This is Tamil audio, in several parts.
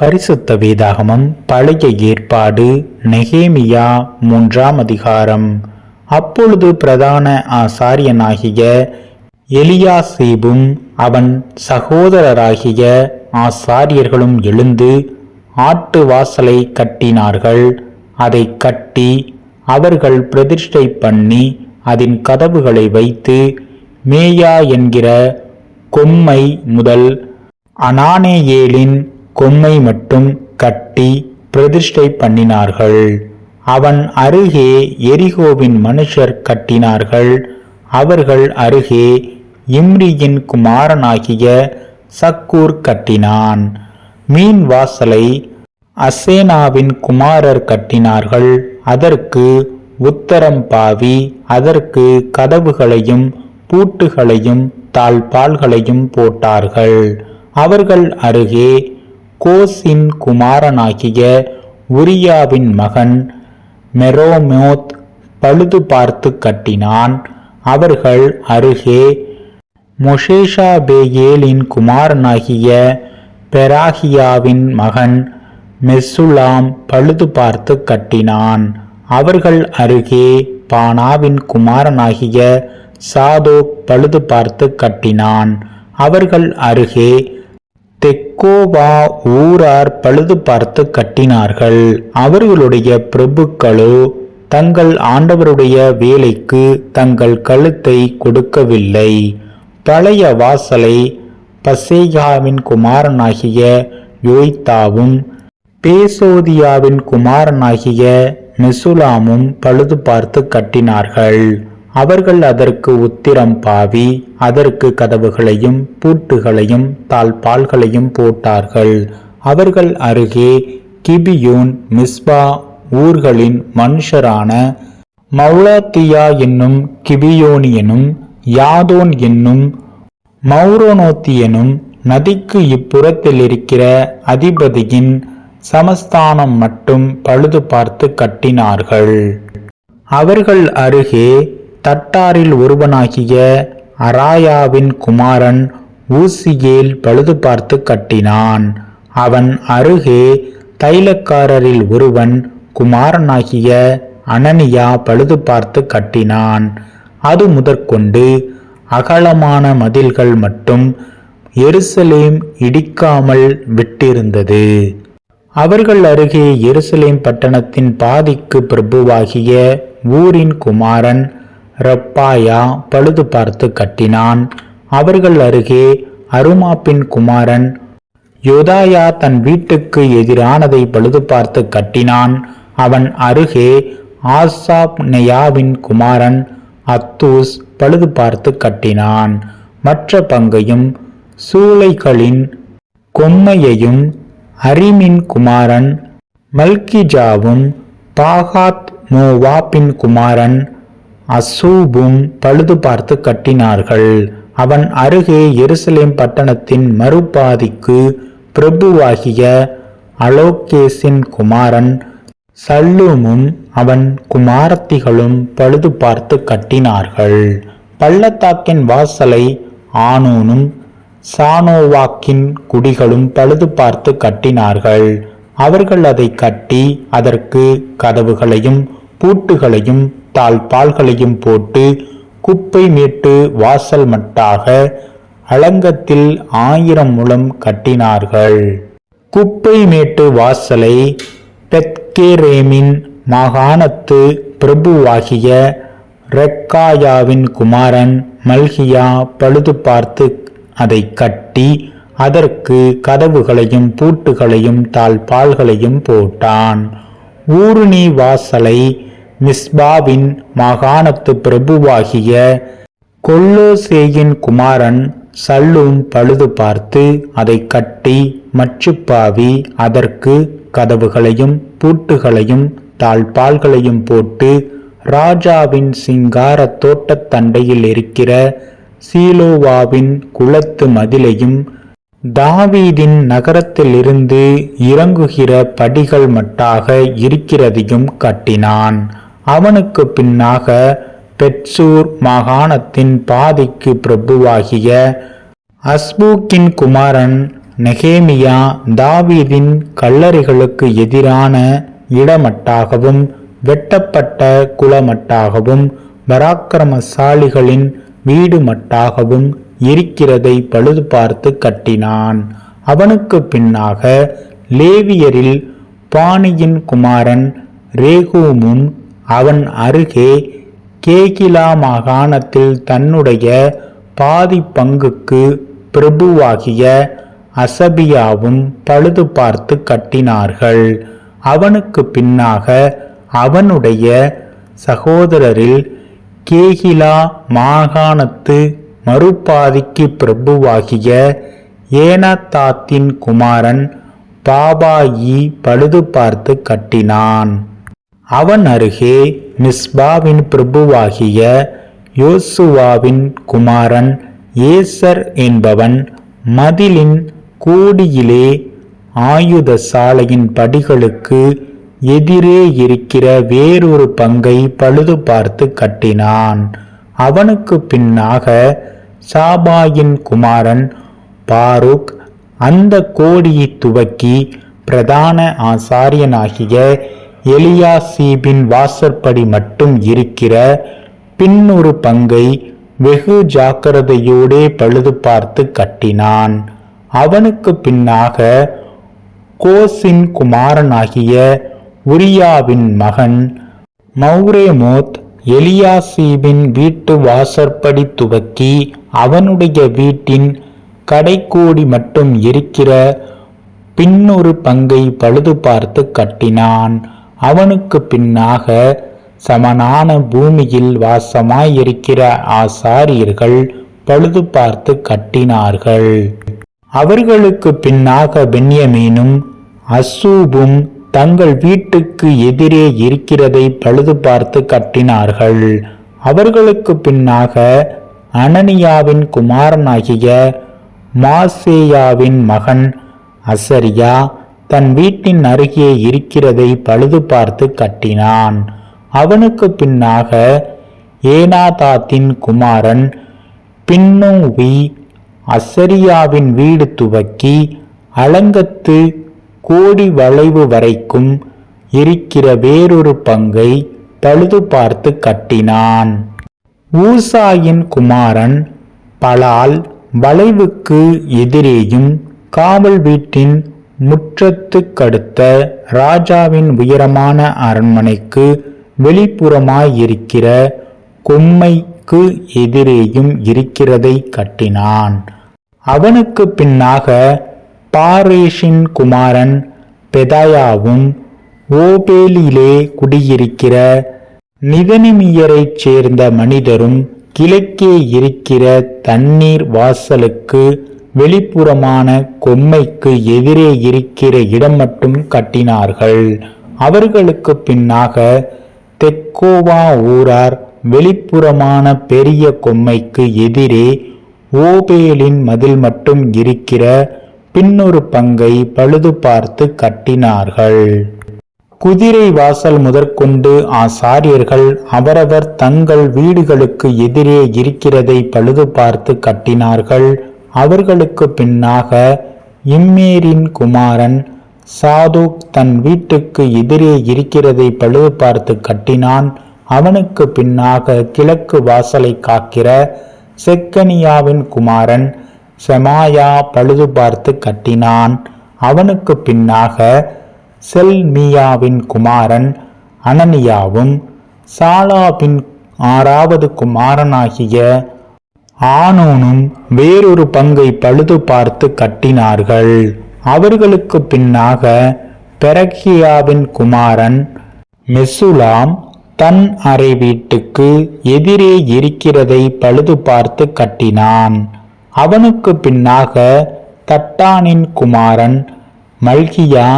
பரிசுத்த வேதாகமம் பழைய ஏற்பாடு நெகேமியா 3ஆம் அதிகாரம். அப்பொழுது பிரதான ஆசாரியனாகிய எலியாசீபும் அவன் சகோதரராகிய ஆசாரியர்களும் எழுந்து ஆட்டு வாசலை கட்டினார்கள். அதை கட்டி அவர்கள் பிரதிஷ்டை பண்ணி அதன் கதவுகளை வைத்து மேயா என்கிற கொம்மை முதல் அனானேயேலின் கொம்மை மட்டும் கட்டி பிரதிஷ்டை பண்ணினார்கள். அவன் அருகே எரிகோவின் மனுஷர் கட்டினார்கள். அவர்கள் அருகே இம்ரியின் குமாரனாகிய சக்கூர் கட்டினான். மீன் வாசலை அசேனாவின் குமாரர் கட்டினார்கள். அதற்கு உத்தரம் பாவி, அதற்கு கதவுகளையும் பூட்டுகளையும் தாழ்பால்களையும் போட்டார்கள். அவர்கள் அருகே கோசின் குமாரனாகிய உரியாவின் மகன் மெரோமோத் பழுது பார்த்து கட்டினான். அவர்கள் அருகே மொஷேஷாபேயேலின் குமாரனாகிய பெராகியாவின் மகன் மெசுலாம் பழுது பார்த்து கட்டினான். அவர்கள் அருகே பானாவின் குமாரனாகிய சாதோக் பழுது பார்த்து கட்டினான். அவர்கள் அருகே தெக்கோவா ஊரார் பழுது பார்த்து கட்டினார்கள். அவர்களுடைய பிரபுக்களோ தங்கள் ஆண்டவருடைய வேலைக்கு தங்கள் கழுத்தை கொடுக்கவில்லை. பழைய வாசலை பசேயாவின் குமாரனாகிய யோய்தாவும் பேசோதியாவின் குமாரனாகிய மெசுலாமும் பழுது பார்த்து கட்டினார்கள். அவர்கள் அதற்கு உத்திரம் பாவி, அதற்கு கதவுகளையும் பூட்டுகளையும் தாழ்பால்களையும் போட்டார்கள். அவர்கள் அருகே கிபியோன் மிஸ்பா ஊர்களின் மனுஷரான மௌலாத்தியா என்னும் கிபியோனியனும் யாதோன் என்னும் மௌரோனோத்தியனும் நதிக்கு இப்புறத்தில் இருக்கிற அதிபதியின் சமஸ்தானம் மட்டும் பழுது பார்த்து கட்டினார்கள். அவர்கள் அருகே தட்டாரில் ஒருவனாகிய அராயாவின் குமாரன் ஊசியேல் பழுது பார்த்து கட்டினான். அவன் அருகே தைலக்காரரில் ஒருவன் குமாரனாகிய அனனியா பழுது பார்த்து கட்டினான். அது முதற்கொண்டு அகலமான மதில்கள் மட்டும் எருசலேம் இடிக்காமல் விட்டிருந்தது. அவர்கள் அருகே எருசலேம் பட்டணத்தின் பாதிக்கு பிரபுவாகிய ஊரின் குமாரன் ரப்பாயா பழுது பார்த்து கட்டினான். அவர்கள் அருகே அருமாப்பின் குமாரன் யோதாயா தன் வீட்டுக்கு எதிரானதை பழுது பார்த்து கட்டினான். அவன் அருகே ஆசாப் நெயாவின் குமாரன் அத்தூஸ் பழுது பார்த்து கட்டினான். மற்ற பங்கையும் சூளைகளின் கொம்மையையும் அரிமின் குமாரன் மல்கிஜாவும் பாகாத் மோவாப்பின் குமாரன் அசூபும் பழுது பார்த்து கட்டினார்கள். அவன் அருகே எருசலேம் பட்டணத்தின் மறுபாதிக்கு பிரபுவாகிய அலோகேசின் குமாரன் சல்லூமும் அவன் குமாரத்திகளும் பழுது பார்த்து கட்டினார்கள். பள்ளத்தாக்கின் வாசலை ஆனூனும் சானோவாக்கின் குடிகளும் பழுது பார்த்து கட்டினார்கள். அவர்கள் அதை கட்டி அதற்கு கதவுகளையும் பூட்டுகளையும் தாழ்பால்களையும் போட்டு குப்பை மேட்டு வாசல் மட்டாக அலங்கத்தில் 1000 முழம் கட்டினார்கள். குப்பை மேட்டு வாசலை பெத்கேரேமின் மாகாணத்து பிரபுவாகிய ரெக்காயாவின் குமாரன் மல்கியா பழுது பார்த்து அதை கட்டி அதற்கு கதவுகளையும் பூட்டுகளையும் தாழ்பால்களையும் போட்டான். ஊருணி வாசலை மிஸ்பாவின் மாகாணத்து பிரபுவாகிய கொல்லோசேயின் குமாரன் சல்லூம் பழுது பார்த்து அதை கட்டி மச்சுப்பாவி அதற்கு கதவுகளையும் பூட்டுகளையும் தாழ்பால்களையும் போட்டு ராஜாவின் சிங்கார தோட்டத் தண்டையில் இருக்கிற சீலோவாவின் குளத்து மதிலையும் தாவீதின் நகரத்திலிருந்து இறங்குகிற படிகள் மட்டாக இருக்கிறதையும் கட்டினான். அவனுக்கு பின்னாக பெட்சூர் மாகாணத்தின் பாதிக்கு பிரபுவாகிய அஸ்பூக்கின் குமாரன் நெகேமியா தாவீதின் கல்லறைகளுக்கு எதிரான இடமட்டாகவும் வெட்டப்பட்ட குளமட்டாகவும் பராக்கிரமசாலிகளின் வீடு மட்டாகவும் இருக்கிறதை பழுது பார்த்து கட்டினான். அவனுக்கு பின்னாக லேவியரில் பானியின் குமாரன் ரேகூமும் அவன் அருகே கேகிலா மாகாணத்தில் தன்னுடைய பாதி பங்குக்கு பிரபுவாகிய அசபியாவும் பழுது பார்த்து கட்டினார்கள். அவனுக்கு பின்னாக அவனுடைய சகோதரரில் கேகிலா மாகாணத்து மறுபாதிக்கு பிரபுவாகிய ஏனாத்தாத்தின் குமாரன் பாபாயி பழுது பார்த்து கட்டினான். அவன் அருகே மிஸ்பாவின் பிரபுவாகிய யோசுவாவின் குமாரன் ஏசர் என்பவன் மதிலின் கோடியிலே ஆயுத சாலையின் படிகளுக்கு எதிரே இருக்கிற வேறொரு பங்கை பழுது பார்த்து கட்டினான். அவனுக்கு பின்னாக சாபாயின் குமாரன் பாருக் அந்த கோடியை துவக்கி பிரதான ஆசாரியனாகிய எலியாசீபின் வாசற்படி மட்டும் இருக்கிற பின்னொரு பங்கை வெகு ஜாக்கிரதையோடே பழுது பார்த்து கட்டினான். அவனுக்கு பின்னாக கோசின் குமாரனாகிய உரியாவின் மகன் மௌரேமோத் எலியாசீபின் வீட்டு வாசற்படி துவக்கி அவனுடைய வீட்டின் கடைக்கோடி மட்டும் இருக்கிற பின்னொரு பங்கை பழுது பார்த்து கட்டினான். அவனுக்கு பின்னாக சமனான பூமியில் வாசமாயிருக்கிற ஆசாரியர்கள் பழுது பார்த்து கட்டினார்கள். அவர்களுக்கு பின்னாக பென்யமீனும் அசூபும் தங்கள் வீட்டுக்கு எதிரே இருக்கிறதை பழுது பார்த்து கட்டினார்கள். அவர்களுக்கு பின்னாக அனனியாவின் குமாரனாகிய மாசேயாவின் மகன் அசரியா தன் வீட்டின் அருகே இருக்கிறதை பழுது பார்த்து கட்டினான். அவனுக்கு பின்னாக ஏனாதாத்தின் குமாரன் பின்னூவி அசரியாவின் வீடு துவக்கி அலங்கத்து கோடி வளைவு வரைக்கும் இருக்கிற வேறொரு பங்கை பழுது பார்த்து கட்டினான். ஊசாயின் குமாரன் பலால் வளைவுக்கு எதிரேயும் காவல் வீட்டின் முற்றத்துக்கடுத்த ராஜாவின் உயரமான அரண்மனைக்கு வெளிப்புறமாயிருக்கிற கொம்மைக்கு எதிரேயும் இருக்கிறதை கட்டினான். அவனுக்கு பின்னாக பாரேஷின் குமாரன் பெதாயாவும் ஓபேலிலே குடியிருக்கிற நிதனிமியரைச் சேர்ந்த மனிதரும் கிழக்கே இருக்கிற தண்ணீர் வாசலுக்கு வெளிப்புறமான கொம்மைக்கு எதிரே இருக்கிற இடம் மட்டும் கட்டினார்கள். அவர்களுக்கு பின்னாக தெக்கோவா ஊரார் வெளிப்புறமான பெரிய கொம்மைக்கு எதிரே ஓபேலின் மதில் மட்டும் இருக்கிற பின்னொரு பங்கை பழுது பார்த்து கட்டினார்கள். குதிரை வாசல் முதற்கொண்டு ஆசாரியர்கள் அவரவர் தங்கள் வீடுகளுக்கு எதிரே இருக்கிறதை பழுது பார்த்து கட்டினார்கள். அவர்களுக்கு பின்னாக இம்மேரின் குமாரன் சாதுக் தன் வீட்டுக்கு எதிரே இருக்கிறதை பழுது பார்த்து கட்டினான். அவனுக்கு பின்னாக கிழக்கு வாசலை காக்கிற செக்கனியாவின் குமாரன் செமாயா பழுது பார்த்து கட்டினான். அவனுக்கு பின்னாக செல்மியாவின் குமாரன் அனனியாவும் சாலாபின் 6வது குமாரனாகிய ஆனோனும் வேறொரு பங்கை பழுது பார்த்து கட்டினார்கள். அவர்களுக்கு பின்னாக பெரகியாவின் குமாரன் மெசுலாம் தன் அறை வீட்டுக்கு எதிரே இருக்கிறதை பழுது பார்த்து கட்டினான். அவனுக்கு பின்னாக தட்டானின் குமாரன் மல்கியா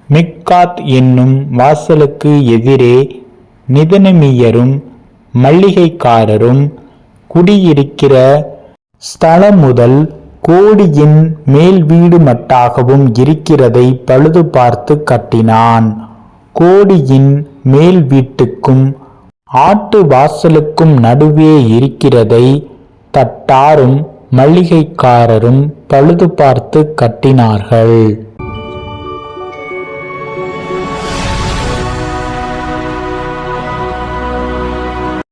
மிக்காத் என்னும் வாசலுக்கு எதிரே நிதனமியரும் மல்லிகைக்காரரும் குடியிருக்கிற ஸ்தலம் முதல் கோடியின் மேல் வீடு மட்டாகவும் இருக்கிறதை பழுது பார்த்து கட்டினான். கோடியின் மேல் வீட்டுக்கும் ஆட்டு வாசலுக்கும் நடுவே இருக்கிறதை தட்டாரும் மளிகைக்காரரும் பழுது பார்த்து கட்டினார்கள்.